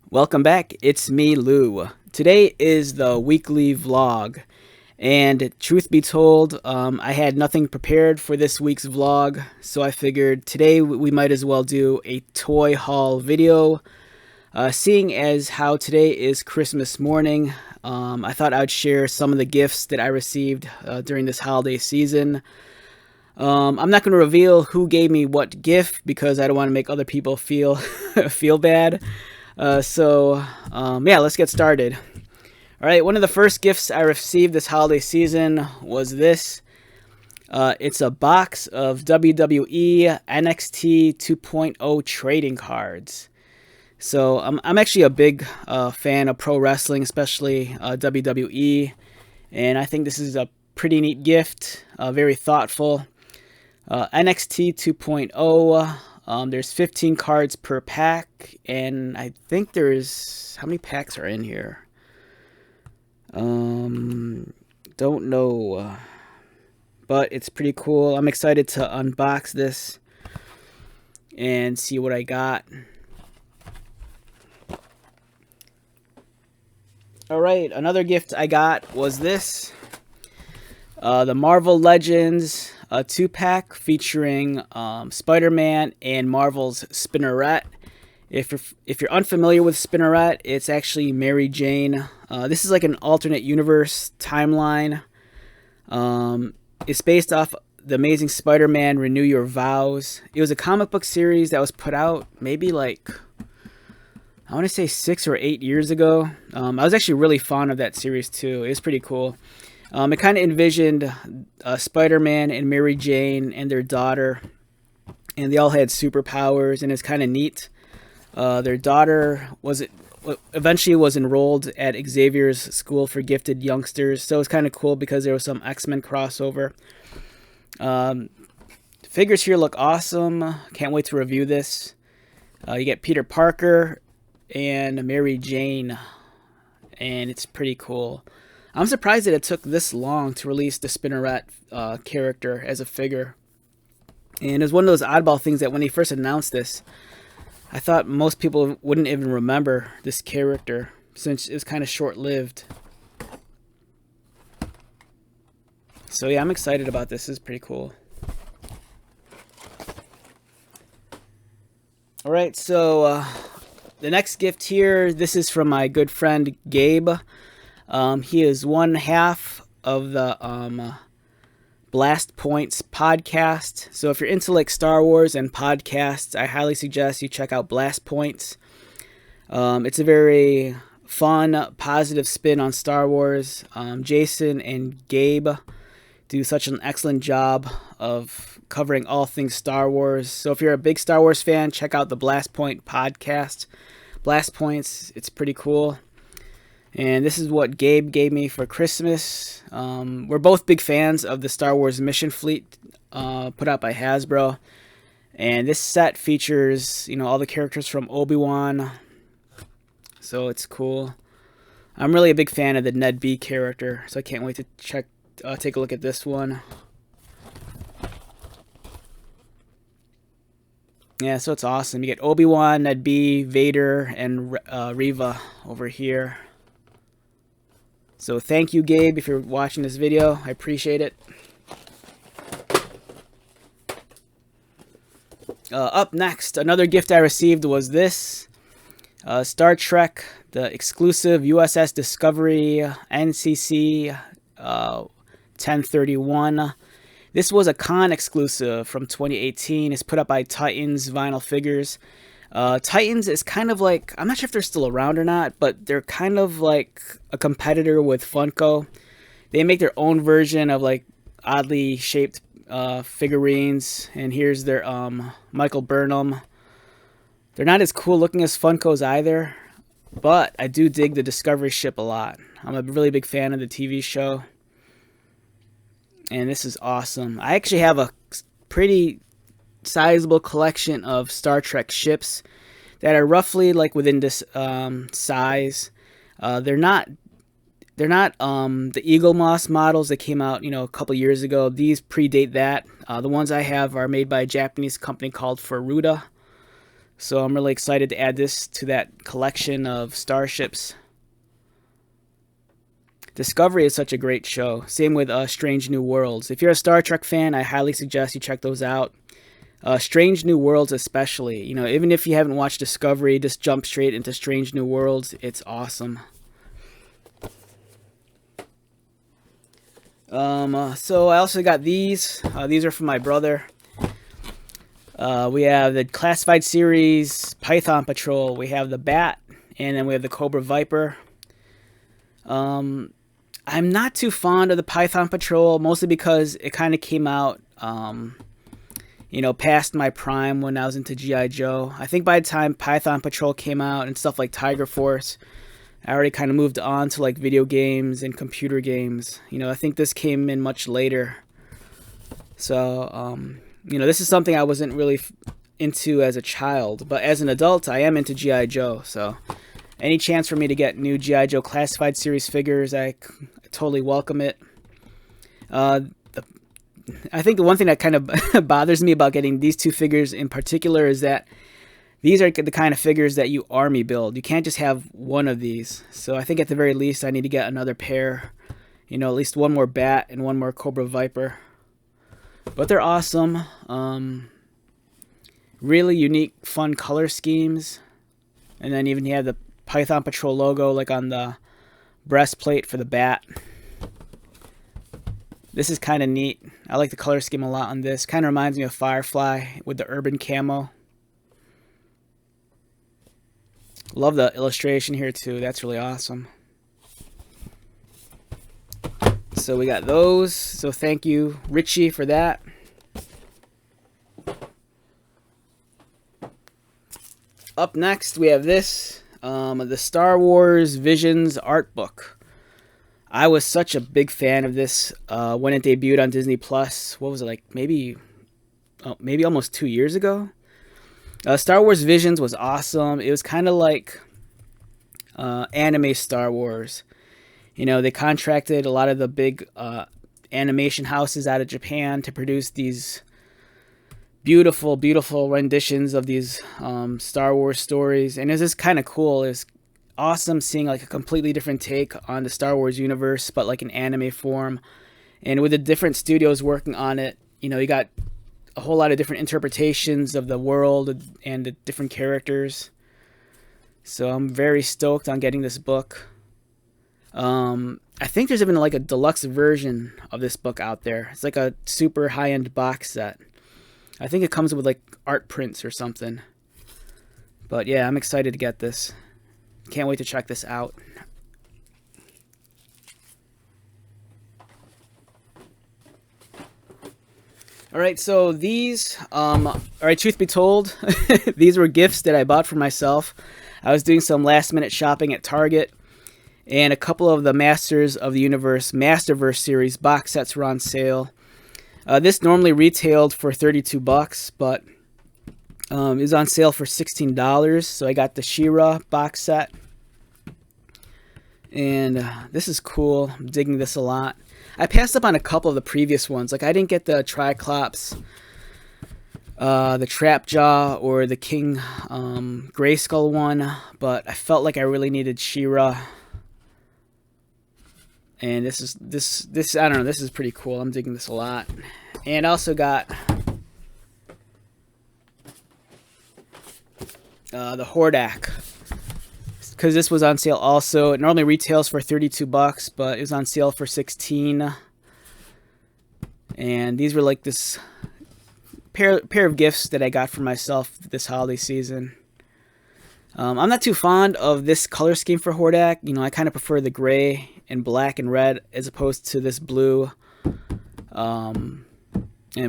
Welcome back. It's me, Lou. Today is the weekly vlog, and truth be told, I had nothing prepared for this week's vlog, so I figured today we might as well do a toy haul video. Seeing as how today is Christmas morning, I thought I'd share some of the gifts that I received during this holiday season. I'm not going to reveal who gave me what gift because I don't want to make other people feel feel bad. Yeah, let's get started. All right, one of the first gifts I received this holiday season was this. It's a box of WWE NXT 2.0 trading cards. So I'm actually a big fan of pro wrestling, especially WWE, and I think this is a pretty neat gift, very thoughtful. NXT 2.0, there's 15 cards per pack, and I think there's, how many packs are in here? Don't know, but it's pretty cool. I'm excited to unbox this and see what I got. Alright, another gift I got was this. The Marvel Legends 2-pack featuring Spider-Man and Marvel's Spinneret. If you're unfamiliar with Spinneret, it's actually Mary Jane. This is like an alternate universe timeline. It's based off the Amazing Spider-Man Renew Your Vows. It was a comic book series that was put out maybe like, I want to say 6 or 8 years ago. I was actually really fond of that series too. It was pretty cool. It kind of envisioned Spider-Man and Mary Jane and their daughter, and they all had superpowers, and it's kind of neat. Their daughter eventually was enrolled at Xavier's School for Gifted Youngsters, so it's kind of cool because there was some X-Men crossover. Figures here look awesome. Can't wait to review this. You get Peter Parker and Mary Jane, and it's pretty cool. I'm surprised that it took this long to release the Spinneret character as a figure. And it was one of those oddball things that when they first announced this, I thought most people wouldn't even remember this character since it was kind of short-lived. So yeah, I'm excited about this. This is pretty cool. Alright, so the next gift here, this is from my good friend Gabe. He is one half of the Blast Points podcast. So if you're into like Star Wars and podcasts, I highly suggest you check out Blast Points. It's a very fun, positive spin on Star Wars. Jason and Gabe do such an excellent job of covering all things Star Wars. So if you're a big Star Wars fan, check out the Blast Point podcast. Blast Points, it's pretty cool. And this is what Gabe gave me for Christmas. We're both big fans of the Star Wars Mission Fleet put out by Hasbro. And this set features, all the characters from Obi-Wan. So it's cool. I'm really a big fan of the Ned B character, so I can't wait to take a look at this one. Yeah, so it's awesome. You get Obi-Wan, Ned B, Vader, and Reva over here. So thank you, Gabe, if you're watching this video. I appreciate it. Up next, another gift I received was this. Star Trek, the exclusive USS Discovery NCC 1031. This was a con exclusive from 2018. It's put up by Titans Vinyl Figures. Titans is kind of like, I'm not sure if they're still around or not, but they're kind of like a competitor with Funko. They make their own version of like oddly shaped figurines, and here's their Michael Burnham. They're not as cool looking as Funko's either, but I do dig the Discovery ship a lot. I'm a really big fan of the TV show, and this is awesome. I actually have a pretty sizable collection of Star Trek ships that are roughly like within this size. They're not the Eagle Moss models that came out a couple years ago. These predate that. The ones I have are made by a Japanese company called Furuta. So I'm really excited to add this to that collection of starships. Discovery is such a great show. Same with Strange New Worlds. If you're a Star Trek fan, I highly suggest you check those out. Strange New Worlds especially. You know, even if you haven't watched Discovery, just jump straight into Strange New Worlds. It's awesome. So I also got these. These are from my brother. We have the Classified Series Python Patrol. We have the Bat, and then we have the Cobra Viper. I'm not too fond of the Python Patrol, mostly because it kind of came out, you know, past my prime when I was into G.I. Joe. I think by the time Python Patrol came out and stuff like Tiger Force, I already kind of moved on to like video games and computer games. You know, I think this came in much later. So, you know, this is something I wasn't really into as a child, but as an adult, I am into G.I. Joe. So, any chance for me to get new G.I. Joe Classified Series figures, I totally welcome it. I think the one thing that kind of bothers me about getting these two figures in particular is that these are the kind of figures that you army build. You can't just have one of these. So I think at the very least I need to get another pair. You know, at least one more Bat and one more Cobra Viper. But they're awesome. Really unique, fun color schemes. And then even you have the Python Patrol logo like on the breastplate for the Bat. This is kind of neat. I like the color scheme a lot on this. Kind of reminds me of Firefly with the urban camo. Love the illustration here too. That's really awesome. So we got those. So thank you, Richie, for that. Up next, we have this. The Star Wars Visions art book. I was such a big fan of this when it debuted on Disney Plus. What was it, like maybe almost 2 years ago? Star Wars Visions was awesome. It was kind of like anime Star Wars. You know, they contracted a lot of the big animation houses out of Japan to produce these beautiful, beautiful renditions of these Star Wars stories. And it was just kind of cool. It was awesome seeing like a completely different take on the Star Wars universe, but like in anime form. And with the different studios working on it, you know, you got a whole lot of different interpretations of the world and the different characters. So I'm very stoked on getting this book. I think there's even like a deluxe version of this book out there. It's like a super high-end box set. I think it comes with like art prints or something. But yeah, I'm excited to get this. Can't wait to check this out. Alright, so these, alright, truth be told, these were gifts that I bought for myself. I was doing some last minute shopping at Target, and a couple of the Masters of the Universe Masterverse series box sets were on sale. This normally retailed for $32, but it was on sale for $16, so I got the She-Ra box set. And this is cool. I'm digging this a lot. I passed up on a couple of the previous ones. Like I didn't get the Triclops, the Trapjaw, or the King Grayskull one, but I felt like I really needed She-Ra. And this I don't know, this is pretty cool. I'm digging this a lot. And I also got the Hordak, because this was on sale also. It normally retails for $32, but it was on sale for $16. And these were like this pair of gifts that I got for myself this holiday season. I'm not too fond of this color scheme for Hordak. You know, I kind of prefer the gray and black and red as opposed to this blue and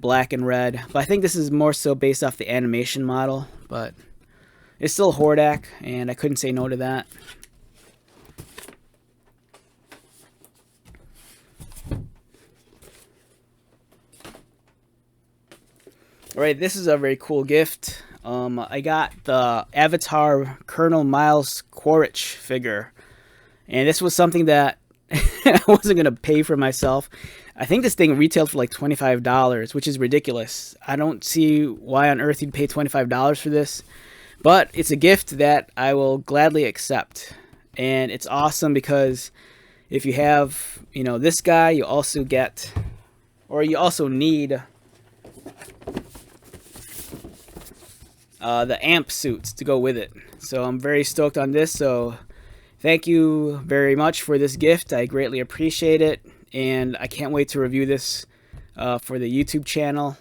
black and red. But I think this is more so based off the animation model, but it's still Hordak, and I couldn't say no to that. Alright, this is a very cool gift. I got the Avatar Colonel Miles Quaritch figure. And this was something that I wasn't going to pay for myself. I think this thing retailed for like $25, which is ridiculous. I don't see why on earth you'd pay $25 for this. But it's a gift that I will gladly accept. And it's awesome because if you have, this guy, you also get, or you also need the amp suits to go with it. So I'm very stoked on this. So thank you very much for this gift. I greatly appreciate it. And I can't wait to review this for the YouTube channel.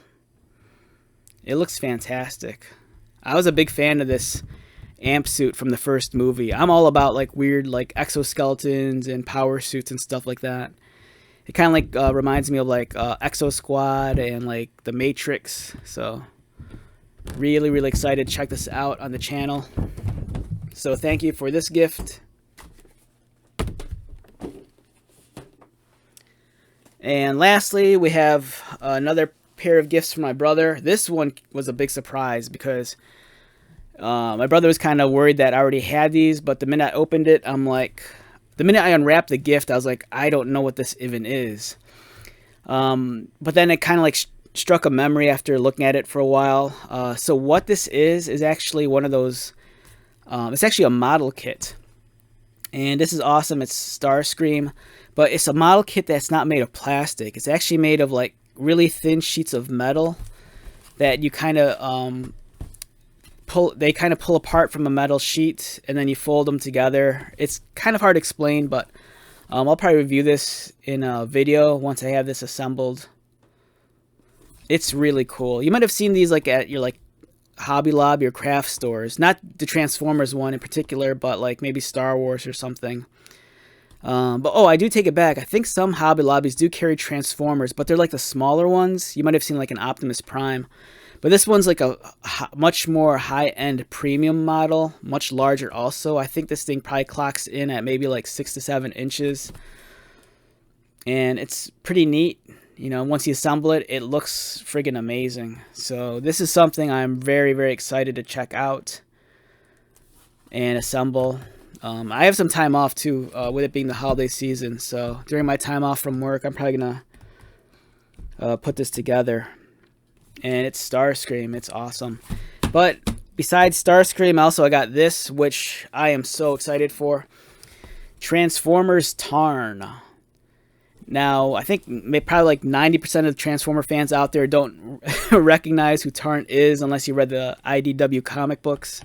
It looks fantastic. I was a big fan of this amp suit from the first movie. I'm all about like weird like exoskeletons and power suits and stuff like that. It kind of like reminds me of like Exo Squad and like the Matrix. So really excited to check this out on the channel. So thank you for this gift. And lastly, we have another pair of gifts from my brother. This one was a big surprise because my brother was kind of worried that I already had these, but the minute I opened it, I'm like, the minute I unwrapped the gift, I was like, I don't know what this even is. But then it kind of like struck a memory after looking at it for a while. So what this is actually one of those, it's actually a model kit. And this is awesome. It's Starscream, but it's a model kit that's not made of plastic. It's actually made of like really thin sheets of metal that you kind of pull apart from a metal sheet, and then you fold them together. It's kind of hard to explain, but I'll probably review this in a video once I have this assembled. It's really cool. You might have seen these like at your like Hobby Lobby or craft stores. Not the Transformers one in particular, but like maybe Star Wars or something. But I do take it back. I think some Hobby Lobbies do carry Transformers, but they're like the smaller ones. You might have seen like an Optimus Prime. But this one's like a much more high-end premium model, much larger also. I think this thing probably clocks in at maybe like 6 to 7 inches. And it's pretty neat. Once you assemble it, it looks friggin' amazing. So this is something I'm very excited to check out and assemble. I have some time off too, with it being the holiday season. So during my time off from work, I'm probably going to put this together. And it's Starscream. It's awesome. But besides Starscream, also I got this, which I am so excited for. Transformers Tarn. Now, I think probably like 90% of the Transformer fans out there don't recognize who Tarn is unless you read the IDW comic books.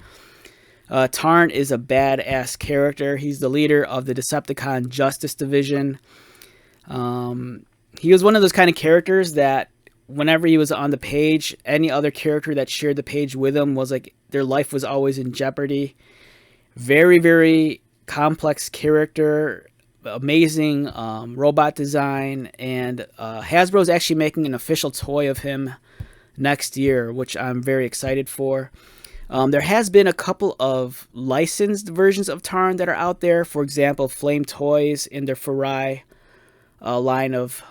Tarn is a badass character. He's the leader of the Decepticon Justice Division. He was one of those kind of characters that whenever he was on the page, any other character that shared the page with him was like their life was always in jeopardy. Very complex character, amazing robot design, and Hasbro's actually making an official toy of him next year, which I'm very excited for. There has been a couple of licensed versions of Tarn that are out there. For example, Flame Toys in their Farai line of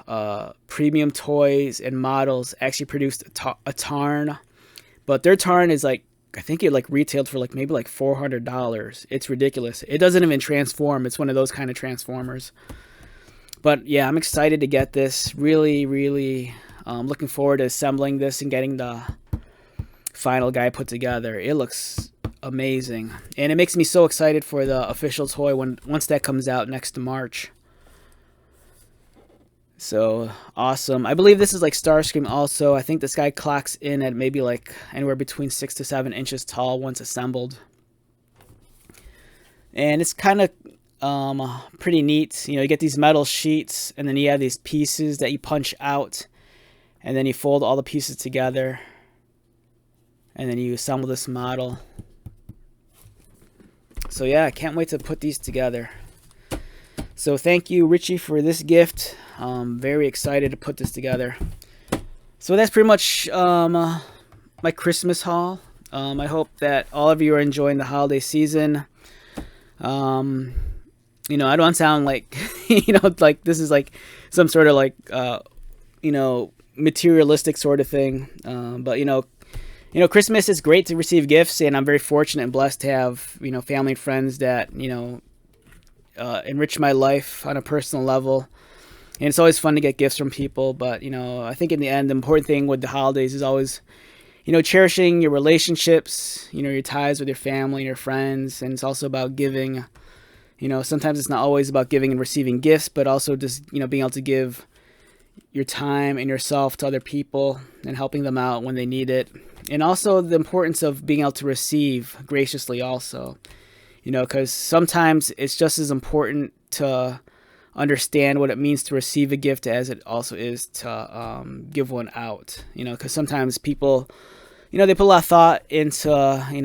premium toys and models actually produced a Tarn, but their Tarn is like, I think it like retailed for like maybe like $400. It's ridiculous. It doesn't even transform. It's one of those kind of Transformers. But yeah, I'm excited to get this. Really looking forward to assembling this and getting the final guy put together. It looks amazing, and it makes me so excited for the official toy once that comes out next March. So awesome. I believe this is like Starscream also. I think this guy clocks in at maybe like anywhere between 6 to 7 inches tall once assembled. And it's kind of pretty neat. You get these metal sheets, and then you have these pieces that you punch out, and then you fold all the pieces together, and then you assemble this model. So yeah, I can't wait to put these together. So thank you, Richie, for this gift. I'm very excited to put this together. So that's pretty much my Christmas haul. I hope that all of you are enjoying the holiday season. I don't sound like, like this is like some sort of like, materialistic sort of thing. But Christmas is great to receive gifts, and I'm very fortunate and blessed to have, family and friends that, enrich my life on a personal level. And it's always fun to get gifts from people, but I think in the end, the important thing with the holidays is always cherishing your relationships, your ties with your family and your friends. And it's also about giving. Sometimes it's not always about giving and receiving gifts, but also just, being able to give your time and yourself to other people and helping them out when they need it. And also the importance of being able to receive graciously also, because sometimes it's just as important to understand what it means to receive a gift as it also is to give one out, because sometimes people, they put a lot of thought into,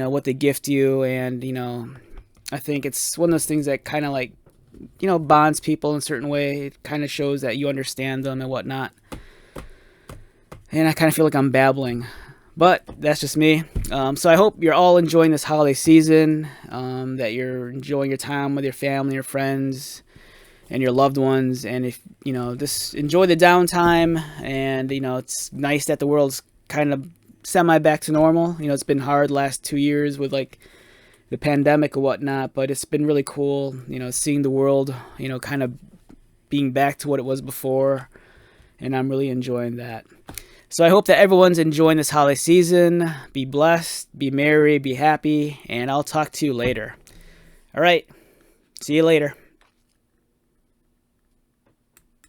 what they gift you. And, I think it's one of those things that kind of like, bonds people in a certain way. It kind of shows that you understand them and whatnot. And I kind of feel like I'm babbling, but that's just me. So I hope you're all enjoying this holiday season, that you're enjoying your time with your family, your friends, and your loved ones. And if, just enjoy the downtime. And, it's nice that the world's kind of semi back to normal. It's been hard the last 2 years with like the pandemic or whatnot, but it's been really cool, seeing the world, kind of being back to what it was before. And I'm really enjoying that. So I hope that everyone's enjoying this holiday season. Be blessed, be merry, be happy, and I'll talk to you later. All right. See you later.